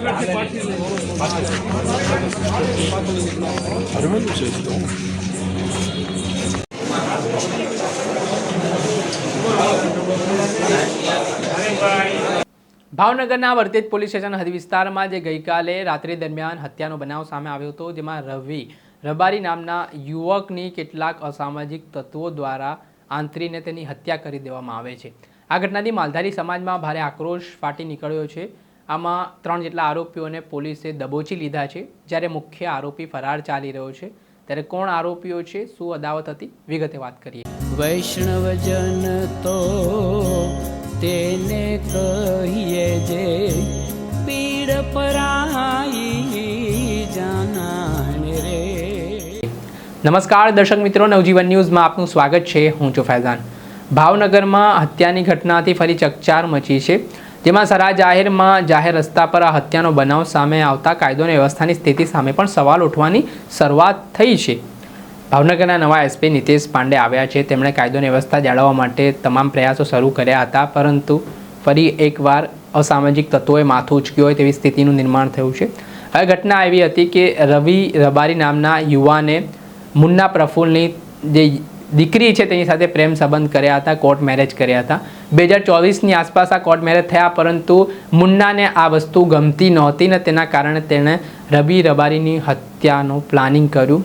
ભાવનગરના Vartej police station હદ વિસ્તારમાં જે ગઈકાલે રાત્રિ દરમિયાન હત્યાનો બનાવ સામે આવ્યો હતો, જેમાં રવિ રબારી નામના યુવકની કેટલાક અસામાજિક તત્વો દ્વારા આંતરીને તેની હત્યા કરી દેવામાં આવે છે. આ ઘટનાથી માલધારી સમાજમાં ભારે આક્રોશ ફાટી નીકળ્યો છે. આમાં 3 જેટલા આરોપીઓને પોલીસે દબોચી લીધા છે, જ્યારે મુખ્ય આરોપી ફરાર ચાલી રહ્યો છે. ત્યારે કોણ આરોપીઓ છે, શું અદાવત હતી, વિગતે વાત કરીએ. વૈષ્ણવજન તો તેને કહીએ જે પીડ પરાઈ જાનાને રે. નમસ્કાર દર્શક મિત્રો, નવજીવન ન્યૂઝમાં આપનું સ્વાગત છે. હું છું ફૈઝાન. ભાવનગરમાં હત્યાની ઘટનાથી ફરી ચકચાર મચી છે, જેમાં સરા જાહેરમાં જાહેર રસ્તા પર આ હત્યાનો બનાવ સામે આવતા કાયદો અને વ્યવસ્થાની સ્થિતિ સામે પણ સવાલ ઉઠવાની શરૂઆત થઈ છે. ભાવનગરના નવા એસપી નિતેશ પાંડે આવ્યા છે. તેમણે કાયદો અને વ્યવસ્થા જાળવવા માટે તમામ પ્રયાસો શરૂ કર્યા હતા, પરંતુ ફરી એકવાર અસામાજિક તત્વોએ માથું ઉચક્યું હોય તેવી સ્થિતિનું નિર્માણ થયું છે. હવે ઘટના એવી હતી કે રવિ રબારી નામના યુવાને મુન્ના પ્રફુલ્લની જે દીકરી છે તેની સાથે પ્રેમ સંબંધ કર્યા હતા, કોર્ટ મેરેજ કર્યા હતા. 2024ની આસપાસ આ કોર્ટ મેરેજ થયા, પરંતુ મુન્નાને આ વસ્તુ ગમતી નહોતી ને તેના કારણે તેણે રવિ રબારીની હત્યાનું પ્લાનિંગ કર્યું.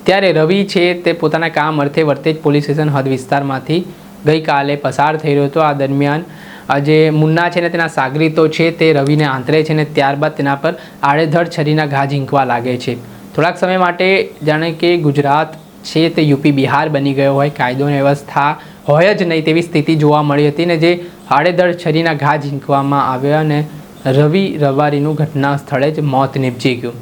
ત્યારે રવિ છે તે પોતાના કામ અર્થે વર્તેજ પોલીસ સ્ટેશન હદ વિસ્તારમાંથી ગઈકાલે પસાર થઈ રહ્યો હતો. આ દરમિયાન જે મુન્ના છે ને તેના સાગરીતો છે તે રવિને આંતરે છે ને ત્યારબાદ તેના પર આડેધડ છરીના ઘા ઝીંકવા લાગે છે. થોડાક સમય માટે જાણે કે ગુજરાત છે તે યુપી બિહાર બની ગયો હોય, કાયદો અને વ્યવસ્થા હોય જ નહીં તેવી સ્થિતિ જોવા મળી હતી ને જે આડેધડ છરીના ઘા ઝીંકવામાં આવ્યા અને રવિ રબારીનું ઘટના સ્થળે જ મોત નીપજી ગયું.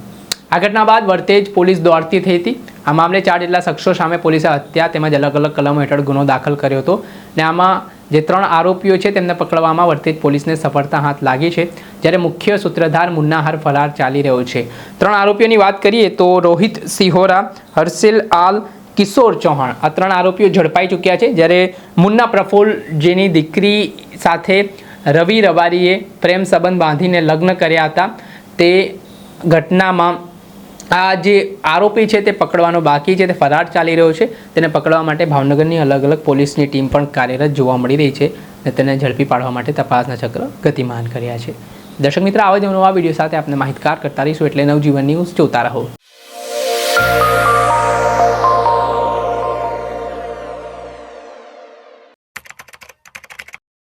આ ઘટના બાદ વર્તેજ પોલીસ દોડતી થઈ હતી. આ મામલે 4 જેટલા શખ્સો સામે પોલીસે હત્યા તેમજ અલગ અલગ કલમો હેઠળ ગુનો દાખલ કર્યો હતો ને આમાં જે 3 આરોપીઓ છે તેમને પકડવામાં વર્તેજ પોલીસને સફળતા હાથ લાગી છે, જ્યારે મુખ્ય સૂત્રધાર મુન્નાહાર ફરાર ચાલી રહ્યો છે. 3 આરોપીઓની વાત કરીએ તો રોહિત સિહોરા, હર્ષિલ આલ, કિશોર ચૌહાણ આ 3 આરોપીઓ ઝડપાઈ ચૂક્યા છે. જ્યારે મુન્ના પ્રફુલ્લ જેની દીકરી સાથે રવિ રબારીએ પ્રેમ સંબંધ બાંધીને લગ્ન કર્યા હતા, તે ઘટનામાં આ જે આરોપી છે તે પકડવાનો બાકી છે, તે ફરાર ચાલી રહ્યો છે. તેને પકડવા માટે ભાવનગરની અલગ અલગ પોલીસની ટીમ પણ કાર્યરત જોવા મળી રહી છે અને તેને ઝડપી પાડવા માટે તપાસના ચક્ર ગતિમાન કર્યા છે. દર્શક મિત્રો, આવા જ નવા વિડીયો સાથે આપણે માહિતગાર કરતા રહીશું, એટલે નવજીવન ન્યૂઝ જોતા રહો.